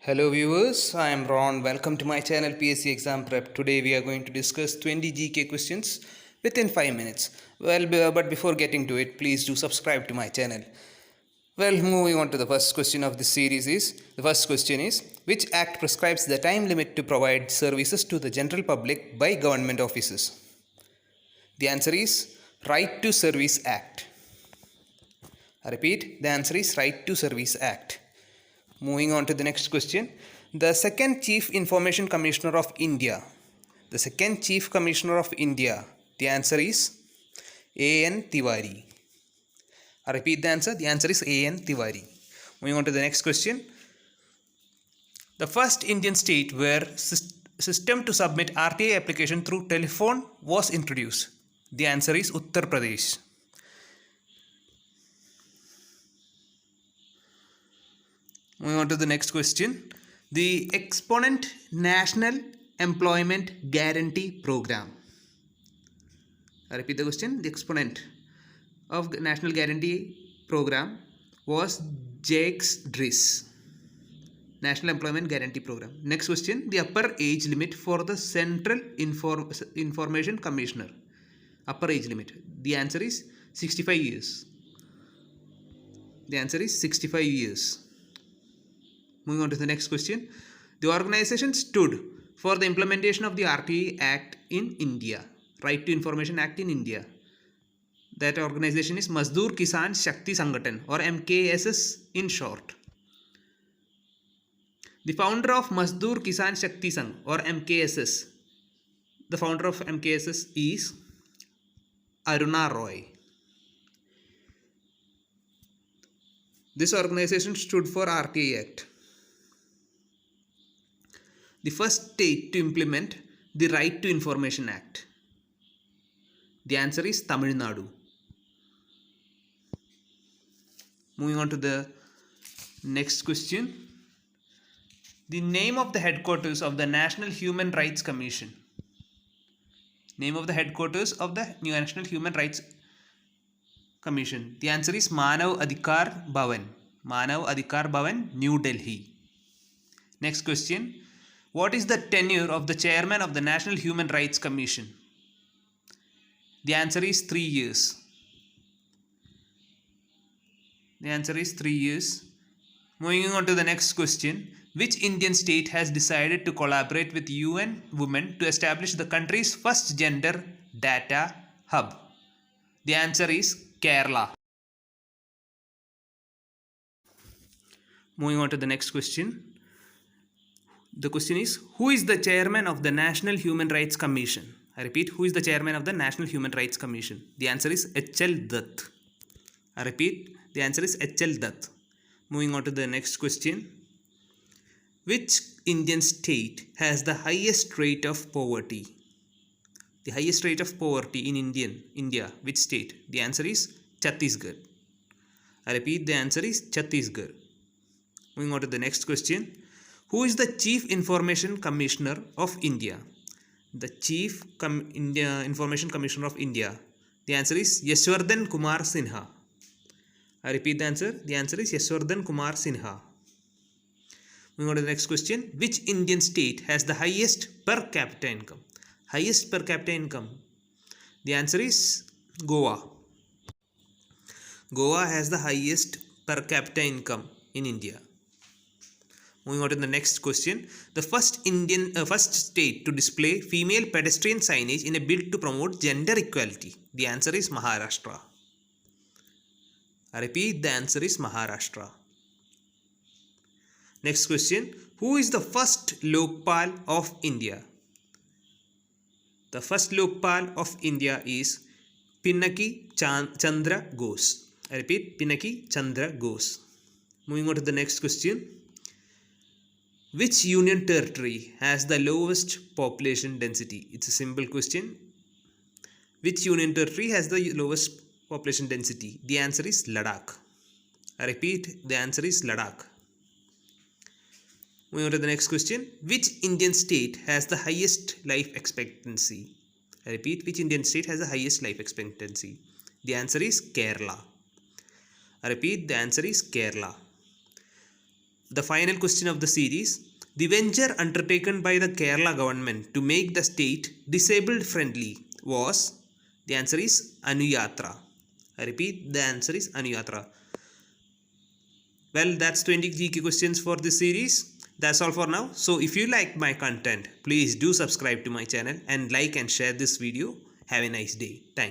Hello viewers, I am Ron. Welcome to my channel PSC Exam Prep. Today we are going to discuss 20 GK questions within 5 minutes. But before getting to it, please do subscribe to my channel. Well, moving on to the first question of this series is, the first question is, which act prescribes the time limit to provide services to the general public by government offices? The answer is Right to Service Act. I repeat, the answer is Right to Service Act. Moving on to the next question. The second Chief Information Commissioner of India. The second Chief Commissioner of India. The answer is A.N. Tiwari. I repeat the answer. The answer is A.N. Tiwari. Moving on to the next question. The first Indian state where system to submit RTI application through telephone was introduced. The answer is Uttar Pradesh. Moving on to the next question. The Exponent National Employment Guarantee Program. I repeat the question. The exponent of National Guarantee Program was JEGS-DRIS. National Employment Guarantee Program. Next question. The upper age limit for the Central Information Commissioner. Upper age limit. The answer is 65 years. The answer is 65 years. Moving on to the next question. The organization stood for the implementation of the RTI Act in India. Right to Information Act in India. That organization is Mazdoor Kisan Shakti Sangathan, or MKSS in short. The founder of Mazdoor Kisan Shakti Sangh, or MKSS. The founder of MKSS is Aruna Roy. This organization stood for RTI Act. The first state to implement the Right to Information Act. The answer is Tamil Nadu. Moving on to the next question. The name of the headquarters of the National Human Rights Commission. Name of the headquarters of the National Human Rights Commission. The answer is Manav Adhikar Bhavan. Manav Adhikar Bhavan, New Delhi. Next question. What is the tenure of the chairman of the National Human Rights Commission? The answer is 3 years. The answer is 3 years. Moving on to the next question. Which Indian state has decided to collaborate with UN Women to establish the country's first gender data hub? The answer is Kerala. Moving on to the next question. The question is, who is the chairman of the National Human Rights Commission? I repeat, who is the chairman of the National Human Rights Commission? The answer is H.L. Dutt. I repeat, the answer is H.L. Dutt. Moving on to the next question. Which Indian state has the highest rate of poverty? The highest rate of poverty in India, which state? The answer is Chhattisgarh. I repeat, the answer is Chhattisgarh. Moving on to the next question. Who is the Chief Information Commissioner of India? The Chief Information Commissioner of India. The answer is Yashwardhan Kumar Sinha. I repeat the answer. The answer is Yashwardhan Kumar Sinha. Moving on to the next question. Which Indian state has the highest per capita income? Highest per capita income. The answer is Goa. Goa has the highest per capita income in India. Moving on to the next question. The first state to display female pedestrian signage in a bid to promote gender equality. The answer is Maharashtra. I repeat, the answer is Maharashtra. Next question. Who is the first Lokpal of India? The first Lokpal of India is Pinaki Chandra Ghose. I repeat, Pinaki Chandra Ghose. Moving on to the next question. Which union territory has the lowest population density? It's a simple question. Which union territory has the lowest population density? The answer is Ladakh. I repeat, the answer is Ladakh. Moving on to the next question. Which Indian state has the highest life expectancy? I repeat, which Indian state has the highest life expectancy? The answer is Kerala. I repeat, the answer is Kerala. the final question of the series. The venture undertaken by the Kerala government to make the state disabled friendly was, the answer is Anuyatra. I repeat, the answer is Anuyatra. Well, that's 20 GK questions for this series. That's all for now. So if you like my content, please do subscribe to my channel and like and share this video. Have a nice day. Thanks.